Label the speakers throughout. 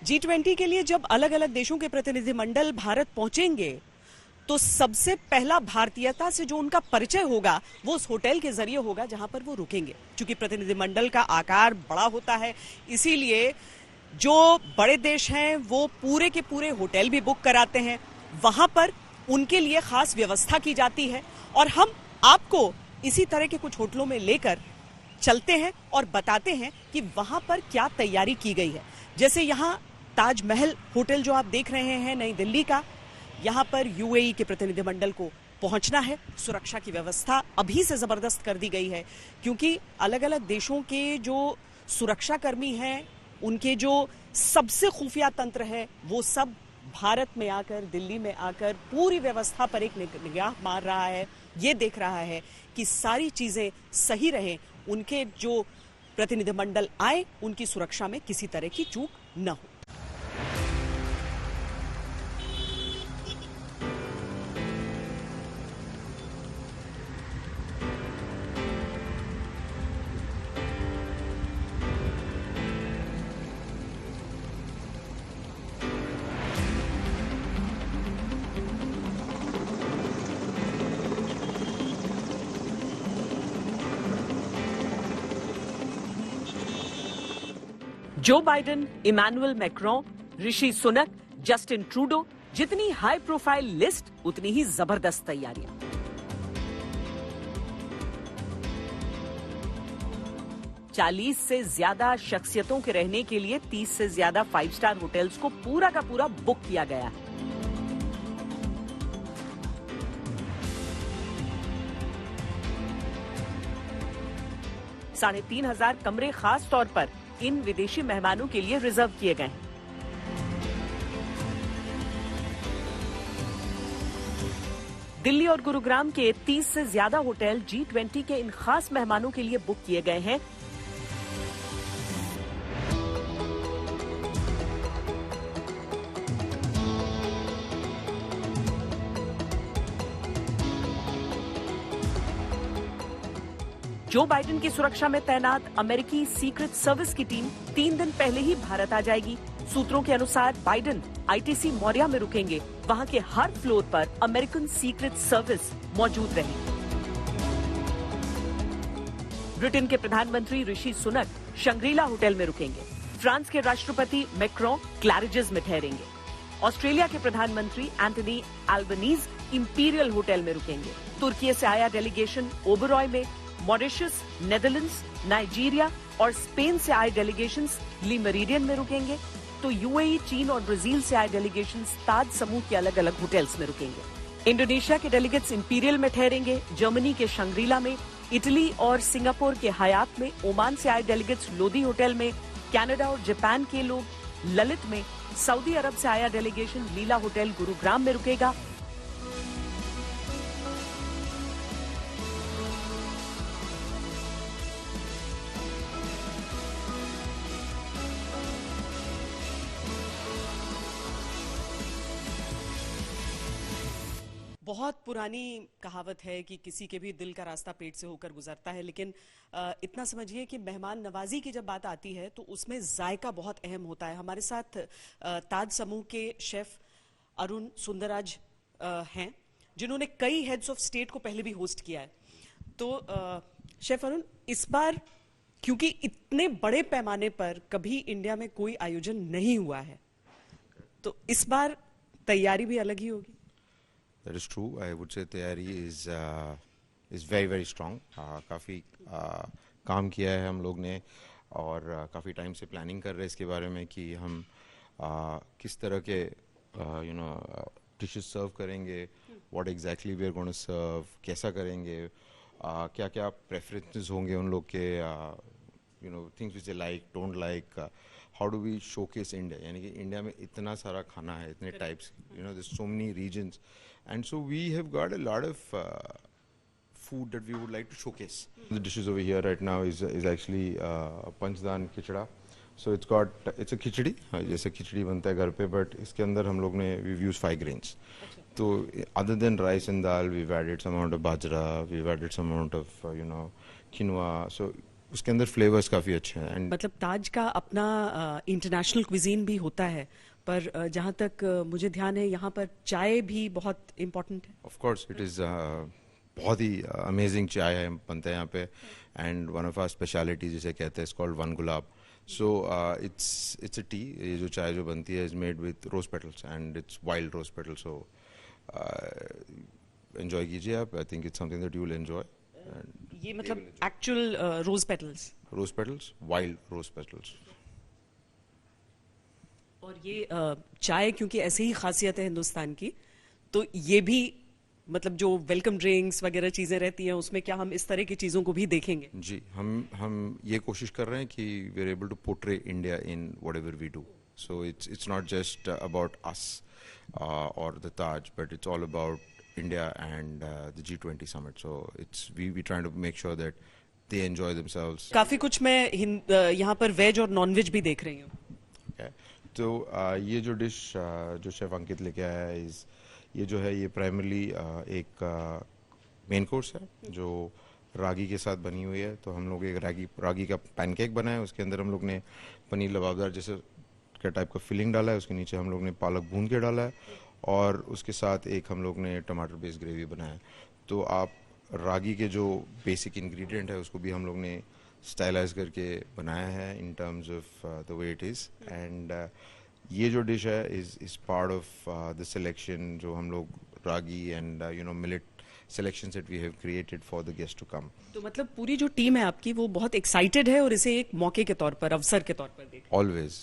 Speaker 1: G20 के लिए जब अलग अलग देशों के प्रतिनिधिमंडल भारत पहुंचेंगे तो सबसे पहला भारतीयता से जो उनका परिचय होगा वो उस होटल के जरिए होगा जहां पर वो रुकेंगे। क्योंकि प्रतिनिधिमंडल का आकार बड़ा होता है, इसीलिए जो बड़े देश हैं वो पूरे के पूरे होटल भी बुक कराते हैं, वहां पर उनके लिए खास व्यवस्था की जाती है। और हम आपको इसी तरह के कुछ होटलों में लेकर चलते हैं और बताते हैं कि वहां पर क्या तैयारी की गई है। जैसे यहाँ ताजमहल होटल जो आप देख रहे हैं नई दिल्ली का, यहाँ पर यूएई के प्रतिनिधिमंडल को पहुंचना है। सुरक्षा की व्यवस्था अभी से जबरदस्त कर दी गई है, क्योंकि अलग अलग देशों के जो सुरक्षा कर्मी हैं, उनके जो सबसे खुफिया तंत्र है, वो सब भारत में आकर, दिल्ली में आकर पूरी व्यवस्था पर एक निगाह मार रहा है। ये देख रहा है कि सारी चीजें सही रहें, उनके जो प्रतिनिधिमंडल आए उनकी सुरक्षा में किसी तरह की चूक न हो। Joe Biden, Emmanuel Macron, Rishi Sunak, Justin Trudeau, जितनी हाई प्रोफाइल लिस्ट उतनी ही जबरदस्त तैयारियां। चालीस से ज्यादा शख्सियतों के रहने के लिए 30 से ज्यादा 5 स्टार होटल्स को पूरा का पूरा बुक किया गया है। साढ़े 3,000 कमरे खास तौर पर इन विदेशी मेहमानों के लिए रिजर्व किए गए हैं। दिल्ली और गुरुग्राम के 30 से ज्यादा होटल G20 के इन खास मेहमानों के लिए बुक किए गए हैं। जो बाइडेन की सुरक्षा में तैनात अमेरिकी सीक्रेट सर्विस की टीम 3 दिन पहले ही भारत आ जाएगी। सूत्रों के अनुसार बाइडेन ITC मौर्या में रुकेंगे। वहां के हर फ्लोर पर अमेरिकन सीक्रेट सर्विस मौजूद रहेगी। ब्रिटेन के प्रधानमंत्री ऋषि सुनक शंग्रीला होटल में रुकेंगे। फ्रांस के राष्ट्रपति मैक्रोन क्लैरिजेस में ठहरेंगे। ऑस्ट्रेलिया के प्रधानमंत्री एंटनी एल्बनीज इंपीरियल होटल में रुकेंगे। तुर्की से आया डेलीगेशन ओबरॉय में, मॉरिशस, नेदरलैंड्स, नाइजीरिया और स्पेन से आए डेलीगेशंस ली मेरिडियन में रुकेंगे। तो यूएई, चीन और ब्राजील से आए डेलीगेशंस ताज समूह के अलग अलग होटल्स में रुकेंगे। इंडोनेशिया के डेलीगेट्स इंपीरियल में ठहरेंगे। जर्मनी के शंग्रीला में, इटली और सिंगापुर के हयात में, ओमान से आए डेलीगेट्स लोदी होटल में, कनाडा और जापान के लोग ललित में, सऊदी अरब से आया डेलीगेशन लीला होटल गुरुग्राम में रुकेगा। बहुत पुरानी कहावत है कि किसी के भी दिल का रास्ता पेट से होकर गुजरता है, लेकिन इतना समझिए कि मेहमान नवाजी की जब बात आती है तो उसमें जायका बहुत अहम होता है। हमारे साथ ताज समूह के शेफ अरुण सुंदरराज हैं, जिन्होंने कई हेड्स ऑफ स्टेट को पहले भी होस्ट किया है। तो शेफ अरुण, इस बार क्योंकि इतने बड़े पैमाने पर कभी इंडिया में कोई आयोजन नहीं हुआ है, तो इस बार तैयारी भी अलग ही होगी।
Speaker 2: That is true. I would say तैयारी is very strong. काफ़ी काम किया है हम लोग ने और काफ़ी टाइम से प्लानिंग कर रहे हैं इसके बारे में कि हम किस तरह के डिशेस सर्व करेंगे, what exactly we are going to serve, कैसा करेंगे, क्या क्या प्रेफरेंसेस होंगे उन लोग के, things which they like, don't like, how do we showcase India, यानी कि इंडिया में इतना सारा खाना है, इतने types, there's so many regions. And so we have got a lot of food that we would like to showcase. The dishes over here right now is actually Panchdan Khichda. So it's a khichdi, जैसे खिचड़ी बनता है घर पे, but इसके अंदर हम लोग ने we've used 5 grains. So other than rice and dal, we've added some amount of bajra, we've added some amount of quinoa. So उसके अंदर फ्लेवर्स काफ़ी अच्छे हैं एंड
Speaker 1: मतलब ताज का अपना इंटरनेशनल क्विजीन भी होता है, पर जहाँ तक मुझे ध्यान है यहाँ पर चाय भी बहुत इम्पोर्टेंट है।
Speaker 2: ऑफ कोर्स इट इज़ बहुत ही अमेजिंग चाय है बनते हैं यहाँ पे and one of our speciality जिसे कहते हैं called Van Gulab. So it's a tea, ये जो चाय जो बनती है is made with rose petals and it's wild rose petals. So enjoy कीजिए आप, I think it's something that you will enjoy.
Speaker 1: ये मतलब actual rose petals,
Speaker 2: rose petals, wild rose petals.
Speaker 1: और ये चाय क्योंकि ऐसे ही खासियत है हिंदुस्तान की, तो ये भी मतलब जो वेलकम ड्रिंक्स वगैरह चीजें रहती हैं उसमें क्या हम इस तरह की चीजों को भी देखेंगे?
Speaker 2: जी, हम ये कोशिश कर रहे हैं कि we are able to portray India in whatever we do. So it's not just about us और the Taj, but it's all about India and the G20 summit. So it's we trying to make sure that they enjoy themselves.
Speaker 1: काफी कुछ मैं यहाँ पर veg और non veg भी देख रही हूँ।
Speaker 2: Okay. तो ये जो डिश जो शेफ अंकित लेके आया है ये जो है ये प्राइमरली एक मेन कोर्स है जो रागी के साथ बनी हुई है। तो हम लोग एक रागी का पैनकेक बनाया, उसके अंदर हम लोग ने पनीर लबाबदार जैसे के टाइप का फिलिंग डाला है, उसके नीचे हम लोग ने पालक भून के डाला है और उसके साथ एक हम लोग ने टमाटर बेस्ड ग्रेवी बनाया है। तो आप रागी के जो बेसिक इंग्रेडिएंट है उसको भी हम लोग ने स्टाइलाइज करके बनाया है in terms of the way it is and ये जो डिश है is part of the selection जो हम लोग ragi and millet selections that we have created for the guests to come.
Speaker 1: तो मतलब पूरी जो टीम है आपकी वो बहुत एक्साइटेड है और इसे एक मौके के तौर पर, अवसर के तौर पर देख।
Speaker 2: Always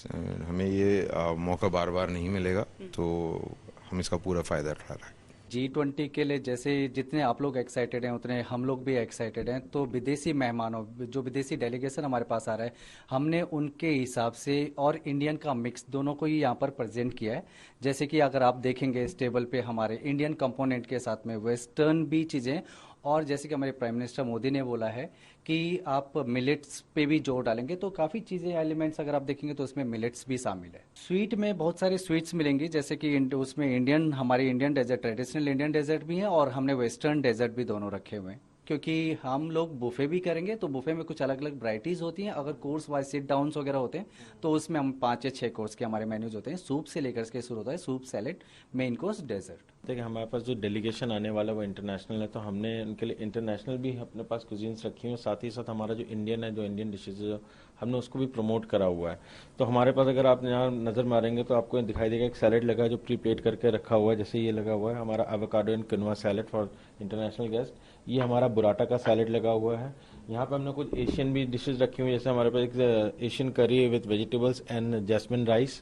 Speaker 2: हमें ये मौका बार बार नहीं मिलेगा, तो हम इसका पूरा फायदा उठा रहे हैं।
Speaker 3: G20 के लिए जैसे जितने आप लोग एक्साइटेड हैं उतने हम लोग भी एक्साइटेड हैं। तो विदेशी मेहमानों, जो विदेशी डेलीगेशन हमारे पास आ रहा है, हमने उनके हिसाब से और इंडियन का मिक्स दोनों को ही यहाँ पर प्रेजेंट किया है। जैसे कि अगर आप देखेंगे इस टेबल पे हमारे इंडियन कंपोनेंट के साथ में वेस्टर्न भी चीज़ें, और जैसे कि हमारे प्राइम मिनिस्टर मोदी ने बोला है कि आप मिलेट्स पे भी जोर डालेंगे, तो काफ़ी चीज़ें एलिमेंट्स अगर आप देखेंगे तो उसमें मिलेट्स भी शामिल है। स्वीट में बहुत सारे स्वीट्स मिलेंगी, जैसे कि उसमें इंडियन, हमारी Indian dessert, traditional Indian dessert भी है और हमने वेस्टर्न डेजर्ट भी दोनों रखे हुए हैं। क्योंकि हम लोग बुफे भी करेंगे तो बुफे में कुछ अलग अलग वैरायटीज होती हैं। अगर कोर्स वाइज सिट डाउन्स वगैरह होते हैं तो उसमें हम 5 या 6 कोर्स के हमारे मेन्यूज होते हैं। सूप से लेकर के शुरू होता है, soup, salad, main course, dessert.
Speaker 4: देखिए हमारे पास जो डेलीगेशन आने वाला है वो इंटरनेशनल है, तो हमने उनके लिए इंटरनेशनल भी अपने पास कुजीन्स रखी हुई, साथ ही साथ हमारा जो इंडियन है, जो इंडियन डिशेज है, हमने उसको भी प्रमोट करा हुआ है। तो हमारे पास अगर आप यहाँ नज़र मारेंगे तो आपको दिखाई देगा एक सैलेड लगा है जो प्री प्लेट करके रखा हुआ है। जैसे ये लगा हुआ है हमारा avocado and quinoa salad for international guest. ये हमारा बुराटा का सैलेड लगा हुआ है। यहाँ पे हमने कुछ एशियन भी डिशेज रखी हुई है, जैसे हमारे पास एक Asian curry with vegetables and jasmine rice.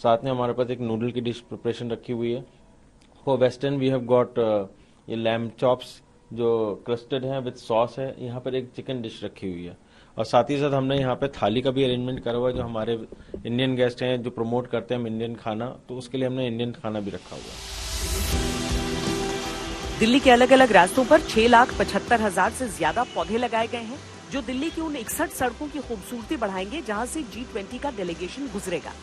Speaker 4: साथ में हमारे पास एक नूडल की डिश प्रिपरेशन रखी हुई है। For western we have got ये लैम्ब चॉप्स जो क्रस्टेड है विद सॉस है। यहाँ पर एक चिकन डिश रखी हुई है और साथ ही साथ हमने यहाँ पे थाली का भी अरेंजमेंट करा हुआ है। जो हमारे इंडियन गेस्ट हैं जो प्रमोट करते हैं हम इंडियन खाना, तो उसके लिए हमने इंडियन खाना भी रखा हुआ है।
Speaker 1: दिल्ली के अलग अलग रास्तों पर 6,75,000 से ज्यादा पौधे लगाए गए हैं जो दिल्ली की उन 61 सड़कों की खूबसूरती बढ़ाएंगे जहां से G20 का डेलीगेशन गुजरेगा।